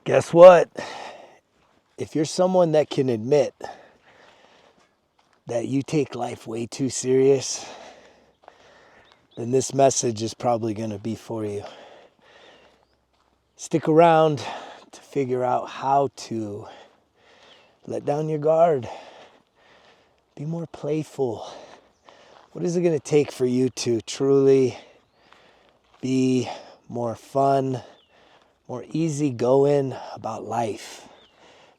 Guess what? If you're someone that can admit that you take life way too serious, then this message is probably going to be for you. Stick around to figure out how to let down your guard. Be more playful. What is it going to take for you to truly be more fun, more easygoing about life?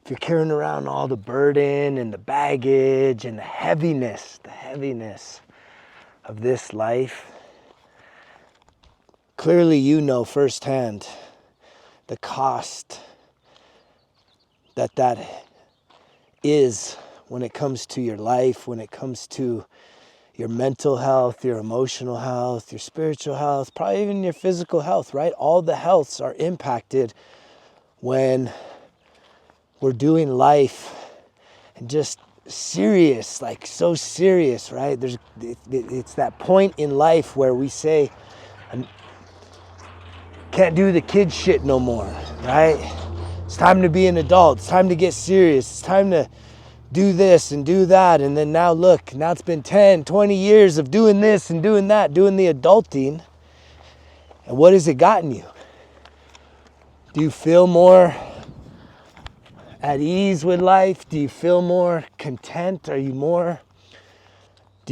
If you're carrying around all the burden and the baggage and the heaviness of this life, clearly you know firsthand the cost that is when it comes to your life, when it comes to your mental health, your emotional health, your spiritual health, probably even your physical health, right? All the healths are impacted when we're doing life and just serious, like so serious, right? It's that point in life where we say, I can't do the kid shit no more, right? It's time to be an adult. It's time to get serious. It's time to do this and do that. And then now look, now it's been 10, 20 years of doing this and doing that, doing the adulting. And what has it gotten you? Do you feel more at ease with life? Do you feel more content? Do you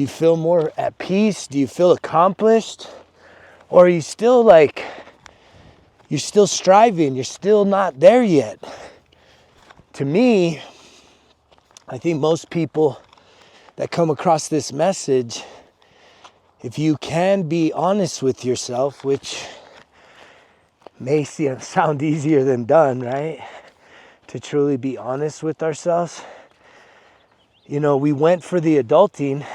feel more at peace? Do you feel accomplished? Or are you still you're still striving, you're still not there yet? To me, I think most people that come across this message, if you can be honest with yourself, which may sound easier than done, right? To truly be honest with ourselves. You know, we went for the adulting,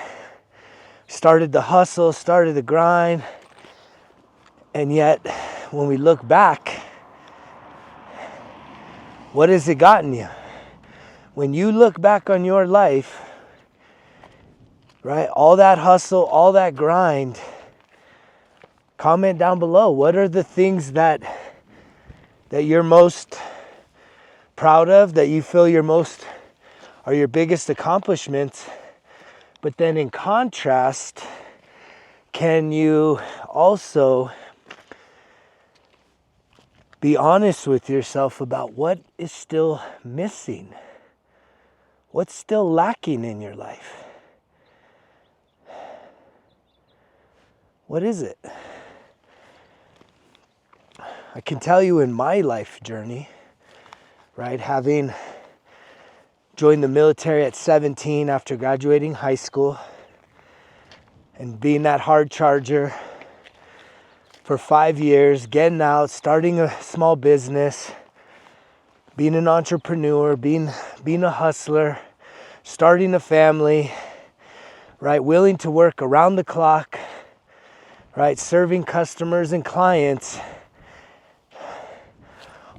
started the hustle, started the grind, and yet when we look back, what has it gotten you? When you look back on your life, right, all that hustle, all that grind, comment down below. What are the things that you're most proud of, that you feel are your biggest accomplishments? But then in contrast, can you also be honest with yourself about what is still missing? What's still lacking in your life? What is it? I can tell you in my life journey, right, having joined the military at 17 after graduating high school and being that hard charger for 5 years, getting out, starting a small business, being an entrepreneur, being a hustler, starting a family, right, willing to work around the clock, right, serving customers and clients,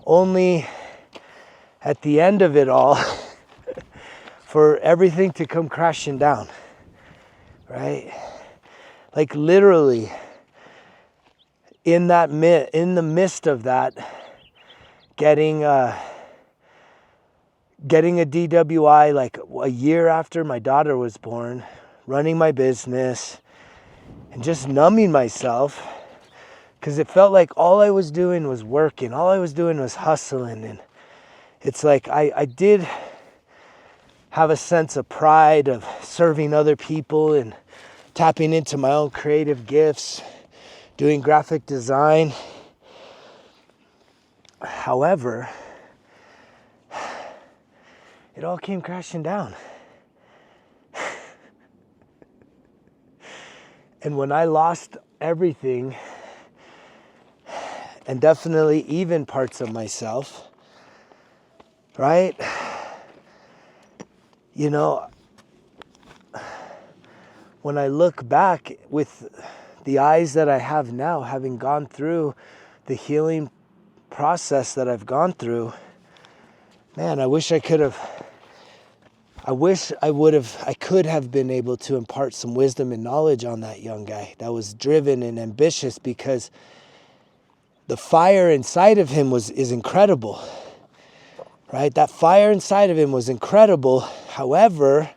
only at the end of it all for everything to come crashing down, right? Like literally in the midst of that, getting a DWI like a year after my daughter was born, running my business and just numbing myself, because it felt like all I was doing was working, all I was doing was hustling. And it's like I did have a sense of pride of serving other people and tapping into my own creative gifts, doing graphic design. However, it all came crashing down. And when I lost everything, and definitely even parts of myself, right? You know, when I look back with the eyes that I have now, having gone through the healing process that I've gone through, man, I could have been able to impart some wisdom and knowledge on that young guy that was driven and ambitious, because the fire inside of him is incredible. right? That fire inside of him was incredible. However,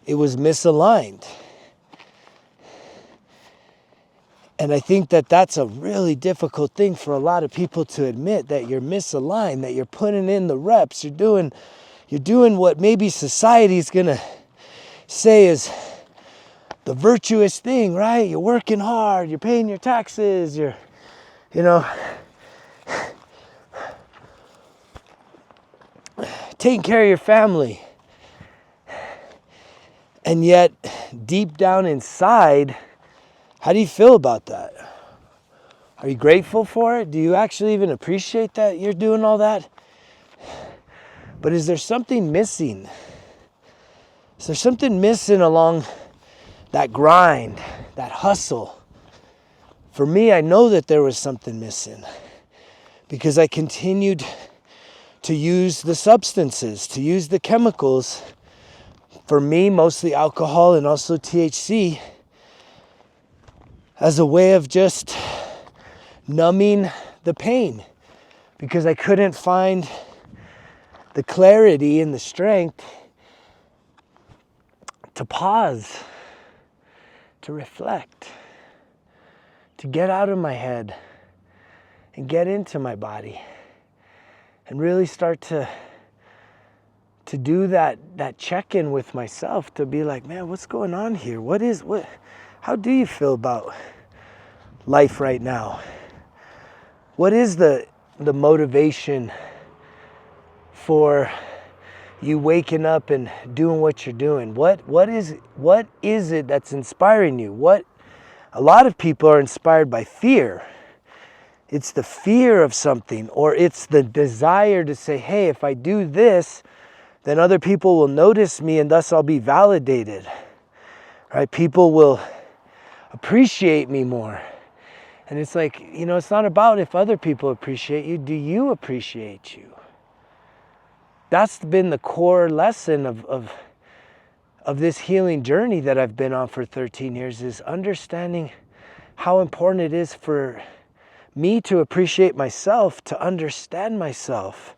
it was misaligned. And I think that that's a really difficult thing for a lot of people to admit, that you're misaligned, that you're putting in the reps, you're doing what maybe society's gonna say is the virtuous thing, right? You're working hard, you're paying your taxes, you're, taking care of your family. And yet, deep down inside, how do you feel about that? Are you grateful for it? Do you actually even appreciate that you're doing all that? But is there something missing? Is there something missing along that grind, that hustle? For me, I know that there was something missing because I continued to use the substances, to use the chemicals. For me, mostly alcohol and also THC, as a way of just numbing the pain, because I couldn't find the clarity and the strength to pause, to reflect, to get out of my head and get into my body and really start to do that check-in with myself, to be like, man, what's going on here? How do you feel about life right now? What is the motivation for you waking up and doing what you're doing? What is it that's inspiring you? A lot of people are inspired by fear. It's the fear of something, or it's the desire to say, hey, if I do this, then other people will notice me and thus I'll be validated. Right? People will appreciate me more. And it's like, it's not about if other people appreciate you. Do you appreciate you? That's been the core lesson of this healing journey that I've been on for 13 years, is understanding how important it is for me to appreciate myself, to understand myself,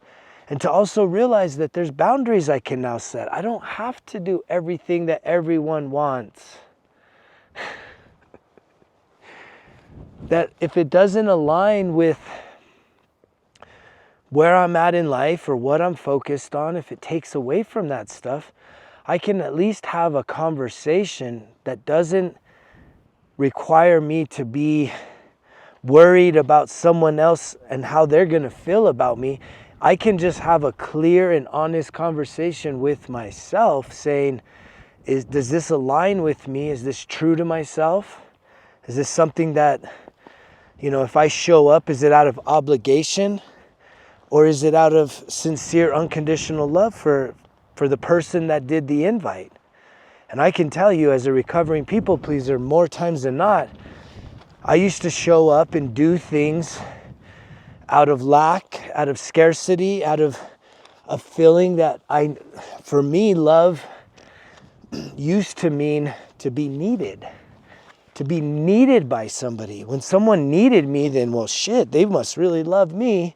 and to also realize that there's boundaries I can now set. I don't have to do everything that everyone wants. That if it doesn't align with where I'm at in life or what I'm focused on, if it takes away from that stuff, I can at least have a conversation that doesn't require me to be worried about someone else and how they're going to feel about me. I can just have a clear and honest conversation with myself saying, does this align with me? Is this true to myself? Is this something that, if I show up, is it out of obligation? Or is it out of sincere, unconditional love for the person that did the invite? And I can tell you, as a recovering people pleaser, more times than not, I used to show up and do things out of lack, out of scarcity, out of a feeling that for me, love used to mean to be needed. To be needed by somebody. When someone needed me, then, well, shit, they must really love me.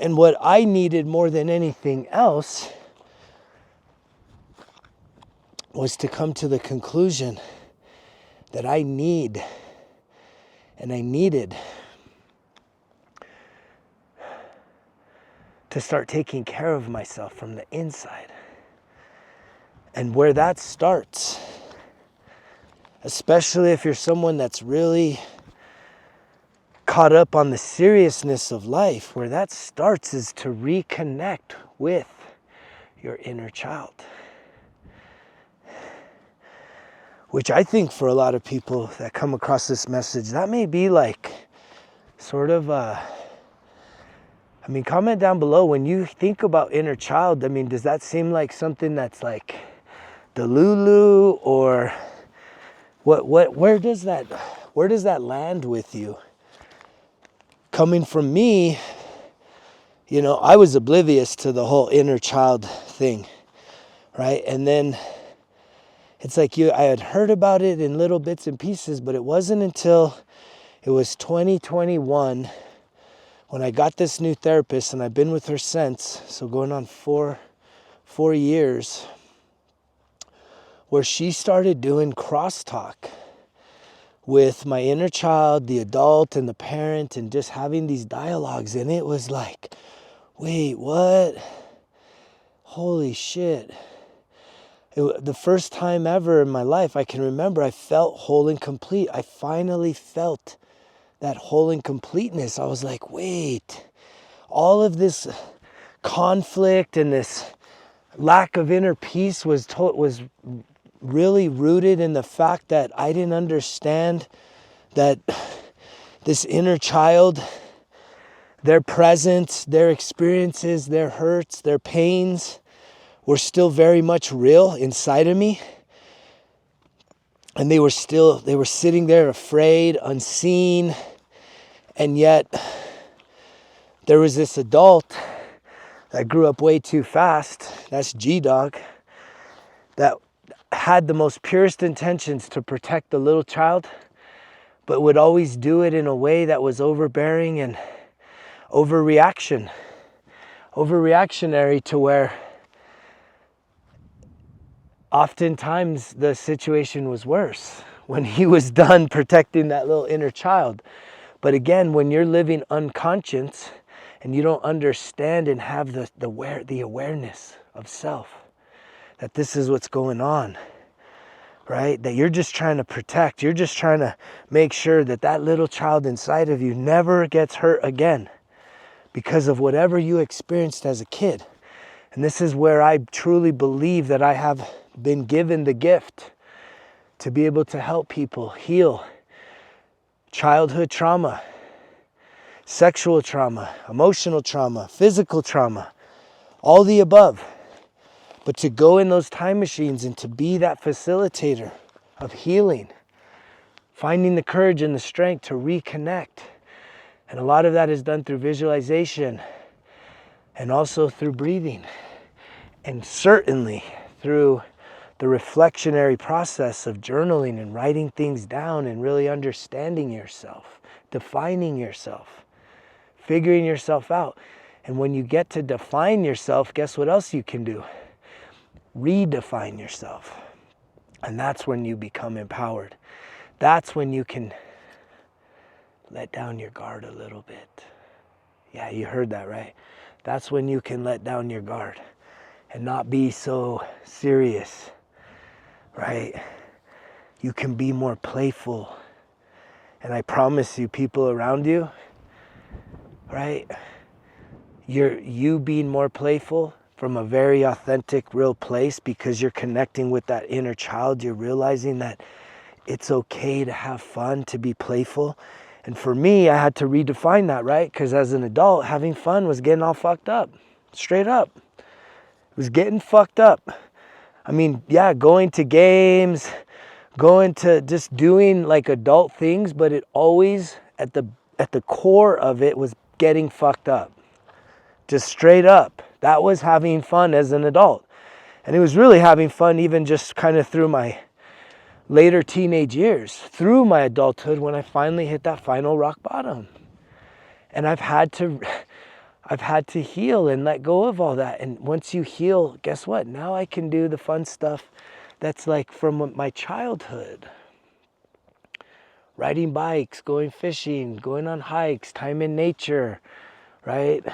And what I needed more than anything else was to come to the conclusion that I need and I needed to start taking care of myself from the inside. And where that starts, especially if you're someone that's really caught up on the seriousness of life, where that starts is to reconnect with your inner child. Which I think for a lot of people that come across this message, that may be like sort of comment down below when you think about inner child. Does that seem like something that's like Delulu, or where does that land with you? Coming from me, I was oblivious to the whole inner child thing, right? And then it's like I had heard about it in little bits and pieces, but it wasn't until it was 2021 when I got this new therapist, and I've been with her since, so going on four years, where she started doing crosstalk with my inner child, the adult, and the parent, and just having these dialogues. And it was like, wait, what? Holy shit. The first time ever in my life I can remember, I felt whole and complete. I finally felt that whole and completeness. I was like, wait, all of this conflict and this lack of inner peace was really rooted in the fact that I didn't understand that this inner child, their presence, their experiences, their hurts, their pains were still very much real inside of me. And they were sitting there afraid, unseen. And yet there was this adult that grew up way too fast, that's G-Dog, that had the most purest intentions to protect the little child, but would always do it in a way that was overbearing and overreactionary to where oftentimes the situation was worse when he was done protecting that little inner child. But again, when you're living unconscious and you don't understand and have the awareness of self, that this is what's going on, right? That you're just trying to protect, you're just trying to make sure that that little child inside of you never gets hurt again because of whatever you experienced as a kid. And this is where I truly believe that I have been given the gift to be able to help people heal childhood trauma, sexual trauma, emotional trauma, physical trauma, all the above. But to go in those time machines and to be that facilitator of healing, finding the courage and the strength to reconnect. And a lot of that is done through visualization and also through breathing. And certainly through the reflectionary process of journaling and writing things down and really understanding yourself, defining yourself, figuring yourself out. And when you get to define yourself, guess what else you can do? Redefine yourself. And that's when you become empowered. That's when you can let down your guard a little bit. Yeah, you heard that, right? That's when you can let down your guard and not be so serious, right? You can be more playful. And I promise you, people around you, right? You being more playful from a very authentic, real place, because you're connecting with that inner child. You're realizing that it's okay to have fun, to be playful. And for me, I had to redefine that, right? Because as an adult, having fun was getting all fucked up. Straight up. It was getting fucked up. I mean, yeah, going to games, going to just doing like adult things, but it always, at the core of it, was getting fucked up. Just straight up. That was having fun as an adult. And it was really having fun even just kind of through my later teenage years, through my adulthood, when I finally hit that final rock bottom. And I've had to heal and let go of all that. And once you heal, guess what? Now I can do the fun stuff that's like from my childhood. Riding bikes, going fishing, going on hikes, time in nature, right?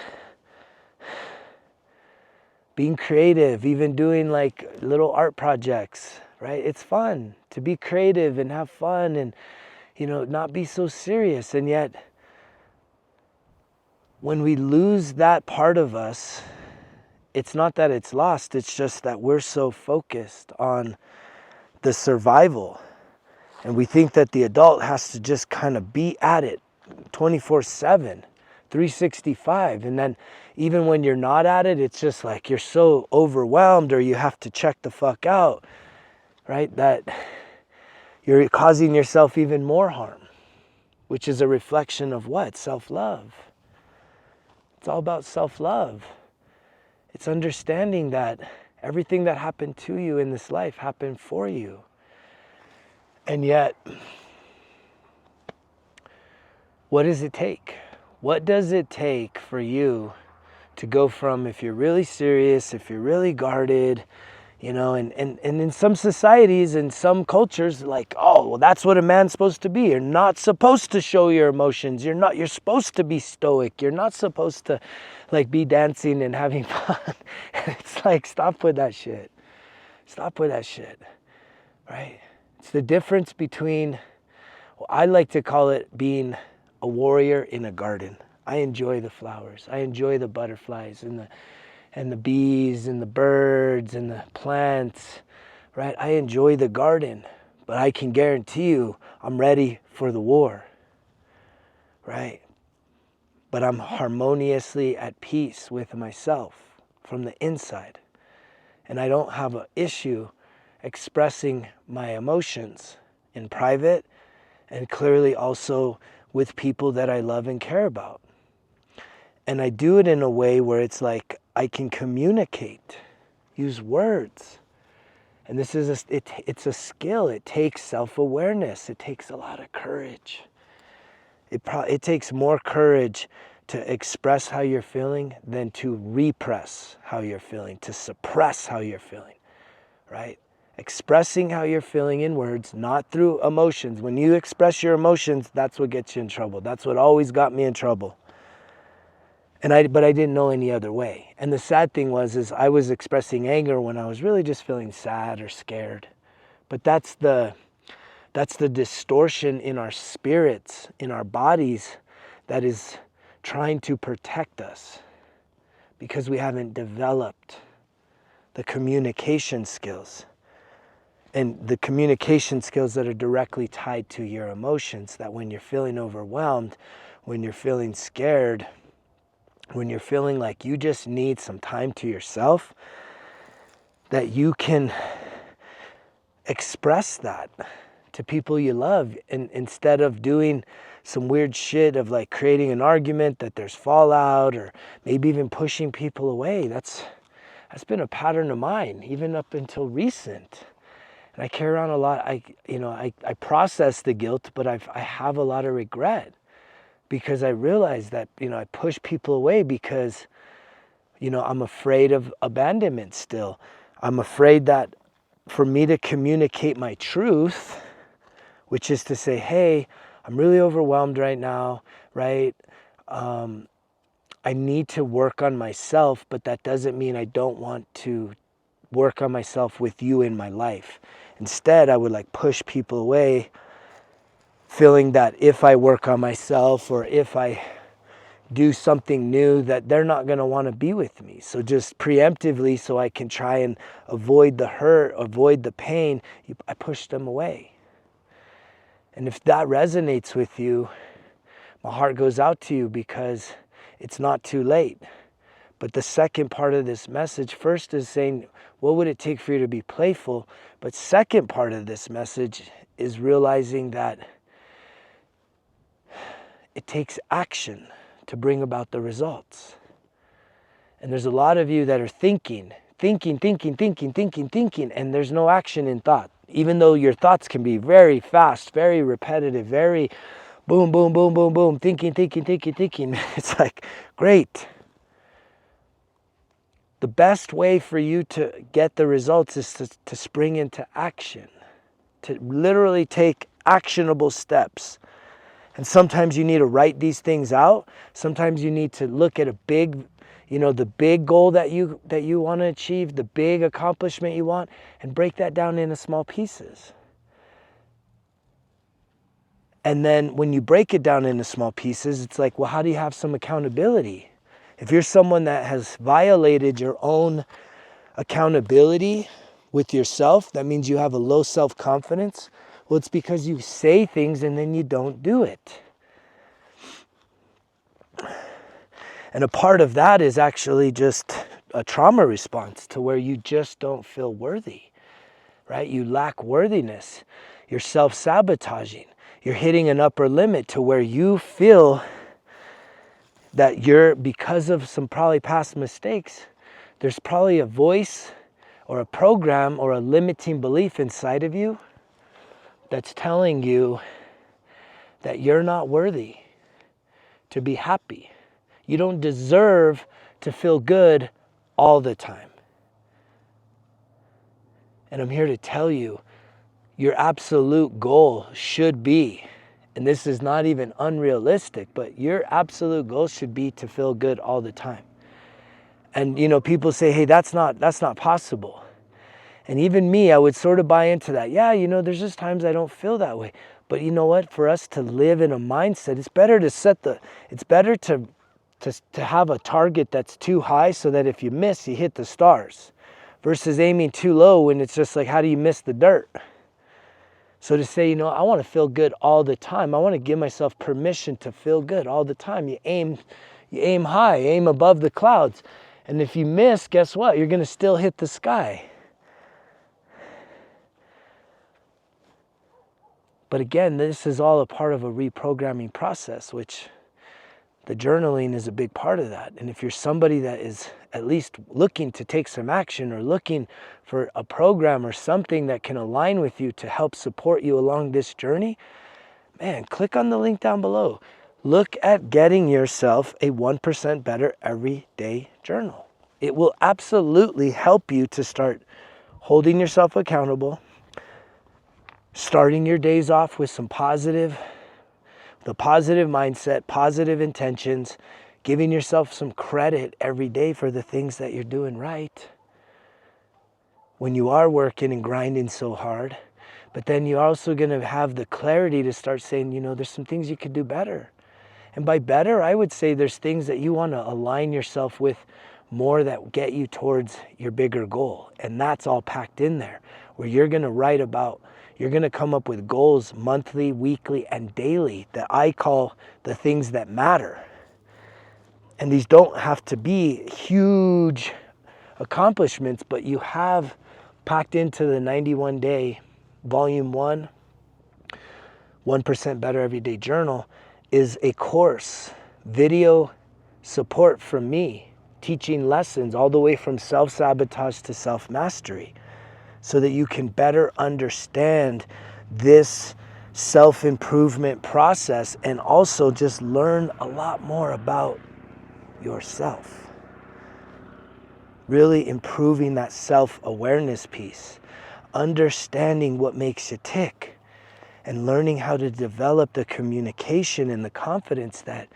Being creative, even doing like little art projects, right? It's fun to be creative and have fun and, not be so serious. And yet, when we lose that part of us, it's not that it's lost, it's just that we're so focused on the survival. And we think that the adult has to just kind of be at it 24/7, 365. And then even when you're not at it, it's just like you're so overwhelmed or you have to check the fuck out, right? That you're causing yourself even more harm, which is a reflection of what? Self-love. It's all about self-love. It's understanding that everything that happened to you in this life happened for you. And yet, what does it take? What does it take for you to go from, if you're really serious, if you're really guarded, you know, and in some societies and some cultures, like, oh, well, that's what a man's supposed to be. You're not supposed to show your emotions. You're supposed to be stoic. You're not supposed to like be dancing and having fun. And it's like, stop with that shit. Stop with that shit, right? It's the difference between, well, I like to call it being a warrior in a garden. I enjoy the flowers. I enjoy the butterflies and the bees and the birds and the plants, right? I enjoy the garden, but I can guarantee you I'm ready for the war, right? But I'm harmoniously at peace with myself from the inside. And I don't have an issue expressing my emotions in private and clearly also with people that I love and care about. And I do it in a way where it's like I can communicate, use words. And this is it's a skill. It takes self-awareness. It takes a lot of courage. It takes more courage to express how you're feeling than to repress how you're feeling, to suppress how you're feeling, right? Expressing how you're feeling in words, not through emotions. When you express your emotions, that's what gets you in trouble. That's what always got me in trouble. But I didn't know any other way. And the sad thing is I was expressing anger when I was really just feeling sad or scared. But that's the distortion in our spirits, in our bodies, that is trying to protect us because we haven't developed the communication skills. And the communication skills that are directly tied to your emotions, that when you're feeling overwhelmed, when you're feeling scared, when you're feeling like you just need some time to yourself, that you can express that to people you love, and instead of doing some weird shit of like creating an argument that there's fallout or maybe even pushing people away. That's been a pattern of mine even up until recent. And I carry around a lot. I process the guilt, but I have a lot of regret because I realize that, I push people away because, I'm afraid of abandonment still. I'm afraid that for me to communicate my truth, which is to say, hey, I'm really overwhelmed right now, right? I need to work on myself, but that doesn't mean I don't want to work on myself with you in my life. Instead, I would like push people away, feeling that if I work on myself or if I do something new, that they're not going to want to be with me. So just preemptively, so I can try and avoid the hurt, avoid the pain, I push them away. And if that resonates with you, my heart goes out to you because it's not too late. But the second part of this message, first is saying, what would it take for you to be playful? But second part of this message is realizing that it takes action to bring about the results. And there's a lot of you that are thinking, and there's no action in thought. Even though your thoughts can be very fast, very repetitive, very boom, boom, boom, boom, boom, thinking. It's like, great. The best way for you to get the results is to spring into action, to literally take actionable steps. And sometimes you need to write these things out. Sometimes you need to look at a big, the big goal that you want to achieve, the big accomplishment you want, and break that down into small pieces. And then when you break it down into small pieces, it's like, well, how do you have some accountability? If you're someone that has violated your own accountability with yourself, that means you have a low self-confidence. Well, it's because you say things and then you don't do it. And a part of that is actually just a trauma response to where you just don't feel worthy, right? You lack worthiness. You're self-sabotaging. You're hitting an upper limit to where you feel that because of some probably past mistakes, there's probably a voice or a program or a limiting belief inside of you that's telling you that you're not worthy, to be happy. You don't deserve to feel good all the time. And I'm here to tell you, your absolute goal should be, and this is not even unrealistic, but your absolute goal should be to feel good all the time. And people say, hey, that's not possible. And even me, I would sort of buy into that. Yeah, there's just times I don't feel that way. But you know what? For us to live in a mindset, it's better to have a target that's too high so that if you miss, you hit the stars, versus aiming too low when it's just like, how do you miss the dirt? So to say, I want to feel good all the time. I want to give myself permission to feel good all the time. You aim high, aim above the clouds. And if you miss, guess what? You're going to still hit the sky. But again, this is all a part of a reprogramming process, which the journaling is a big part of that. And if you're somebody that is at least looking to take some action or looking for a program or something that can align with you to help support you along this journey, man, click on the link down below. Look at getting yourself a 1% better everyday journal. It will absolutely help you to start holding yourself accountable, starting your days off with the positive mindset, positive intentions, giving yourself some credit every day for the things that you're doing right. When you are working and grinding so hard, but then you're also going to have the clarity to start saying, there's some things you could do better. And by better, I would say there's things that you want to align yourself with more that get you towards your bigger goal. And that's all packed in there, where you're going to come up with goals monthly, weekly, and daily that I call the things that matter. And these don't have to be huge accomplishments, but you have packed into the 91-day volume 1% Better Everyday Journal, is a course, video support from me, teaching lessons all the way from self-sabotage to self-mastery, so that you can better understand this self-improvement process and also just learn a lot more about yourself. Really improving that self-awareness piece, understanding what makes you tick, and learning how to develop the communication and the confidence that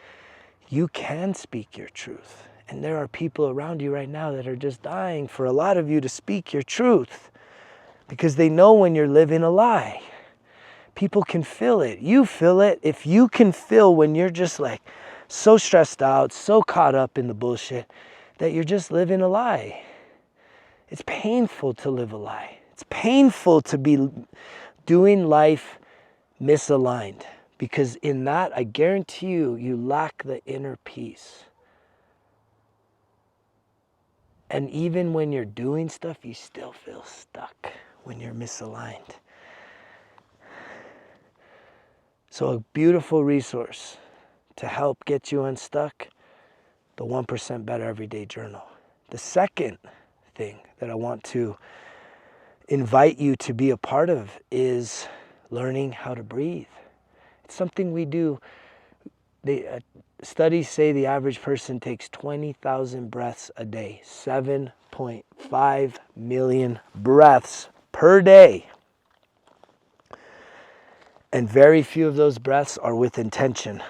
you can speak your truth. And there are people around you right now that are just dying for a lot of you to speak your truth, because they know when you're living a lie. People can feel it. You feel it. If you can feel when you're just like so stressed out, so caught up in the bullshit, that you're just living a lie. It's painful to live a lie. It's painful to be doing life misaligned, because in that, I guarantee you lack the inner peace. And even when you're doing stuff, you still feel stuck when you're misaligned. So a beautiful resource to help get you unstuck, the 1% Better Everyday Journal. The second thing that I want to invite you to be a part of is learning how to breathe. It's something we do. Studies say the average person takes 20,000 breaths a day, 7.5 million breaths per day. And very few of those breaths are with intention.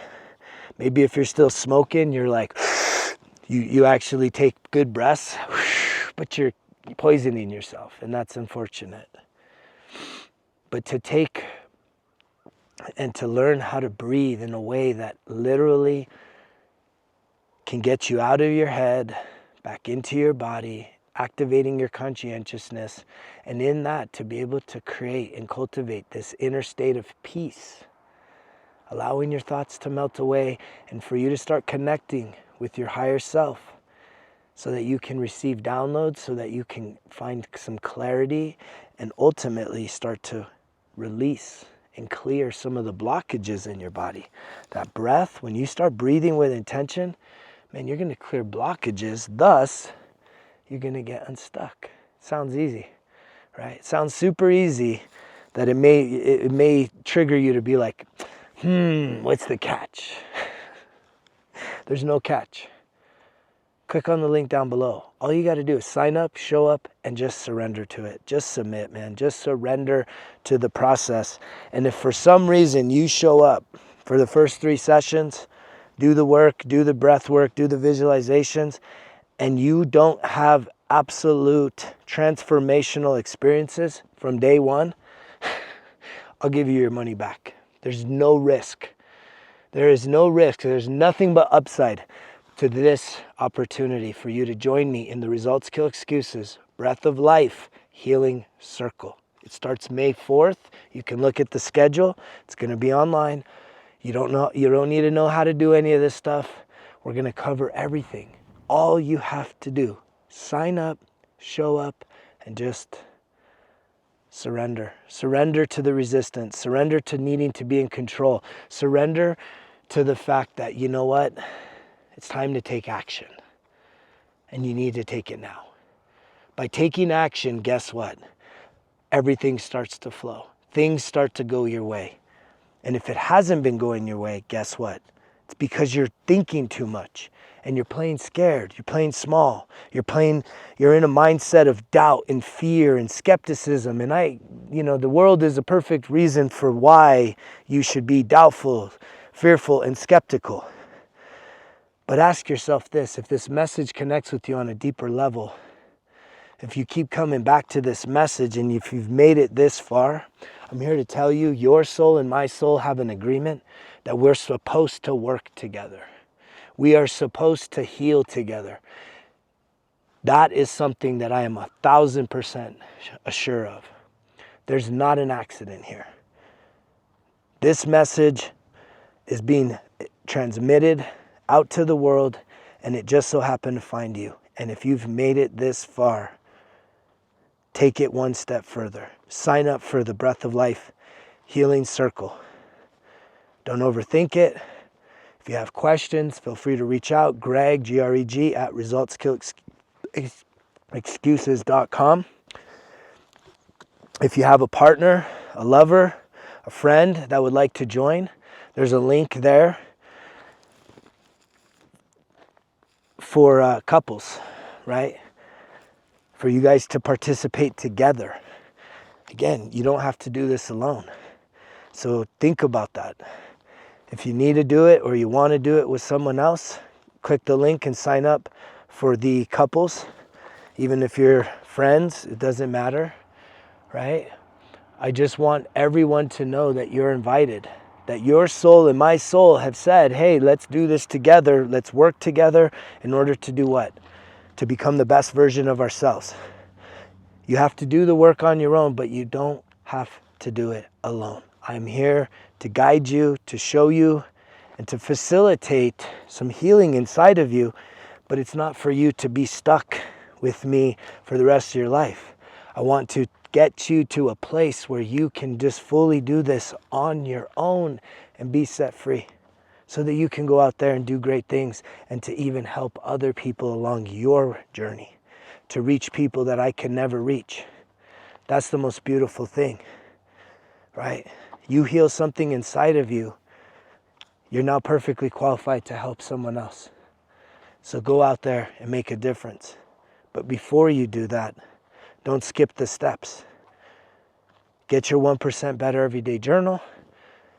Maybe if you're still smoking, you're like, you actually take good breaths, but you're poisoning yourself, and that's unfortunate. But to take and to learn how to breathe in a way that literally can get you out of your head, back into your body, activating your conscientiousness, and in that to be able to create and cultivate this inner state of peace, allowing your thoughts to melt away and for you to start connecting with your higher self, so that you can receive downloads, so that you can find some clarity and ultimately start to release and clear some of the blockages in your body. That breath, when you start breathing with intention, man, you're going to clear blockages. Thus, you're going to get unstuck. Sounds easy, right? It sounds super easy, that it may trigger you to be like, what's the catch? There's no catch. Click on the link down below. All you got to do is sign up, show up, and just surrender to it. Just submit, man. Just surrender to the process. And if for some reason you show up for the first 3 sessions, do the work, do the breath work, do the visualizations, and you don't have absolute transformational experiences from day one, I'll give you your money back. There's no risk. There is no risk. There's nothing but upside to this opportunity for you to join me in the Results Kill Excuses Breath of Life Healing Circle. It starts May 4th. You can look at the schedule. It's going to be online. You don't need to know how to do any of this stuff. We're going to cover everything. All you have to do, sign up, show up, and just surrender. Surrender to the resistance. Surrender to needing to be in control. Surrender to the fact that, you know what? It's time to take action. And you need to take it now. By taking action, guess what? Everything starts to flow. Things start to go your way. And if it hasn't been going your way, guess what? It's because you're thinking too much and you're playing scared. You're playing small. You're in a mindset of doubt and fear and skepticism. And the world is a perfect reason for why you should be doubtful, fearful, and skeptical. But ask yourself this, if this message connects with you on a deeper level, if you keep coming back to this message and if you've made it this far, I'm here to tell you, your soul and my soul have an agreement that we're supposed to work together. We are supposed to heal together. That is something that I am 1,000% sure of. There's not an accident here. This message is being transmitted out to the world, and it just so happened to find you. And if you've made it this far, take it one step further. Sign up for the Breath of Life Healing Circle. Don't overthink it. If you have questions, feel free to reach out. Greg, Greg, at resultskillexcuses.com. If you have a partner, a lover, a friend that would like to join, there's a link there for couples, right? For you guys to participate together. Again, you don't have to do this alone. So think about that. If you need to do it or you want to do it with someone else, click the link and sign up for the couples. Even if you're friends, it doesn't matter, right? I just want everyone to know that you're invited, that your soul and my soul have said, hey, let's do this together. Let's work together in order to do what? To become the best version of ourselves. You have to do the work on your own, but you don't have to do it alone. I'm here to guide you, to show you, and to facilitate some healing inside of you, but it's not for you to be stuck with me for the rest of your life. I want to get you to a place where you can just fully do this on your own and be set free so that you can go out there and do great things and to even help other people along your journey, to reach people that I can never reach. That's the most beautiful thing, right? You heal something inside of you, you're now perfectly qualified to help someone else. So go out there and make a difference. But before you do that, don't skip the steps. Get your 1% Better Everyday Journal.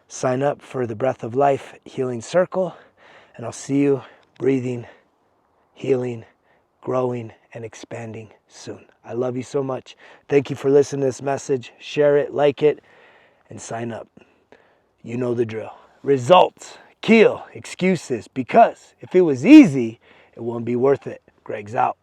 Sign up for the Breath of Life Healing Circle. And I'll see you breathing, healing, growing, and expanding soon. I love you so much. Thank you for listening to this message. Share it, like it, and sign up. You know the drill. Results kill excuses, because if it was easy, it won't be worth it. Greg's out.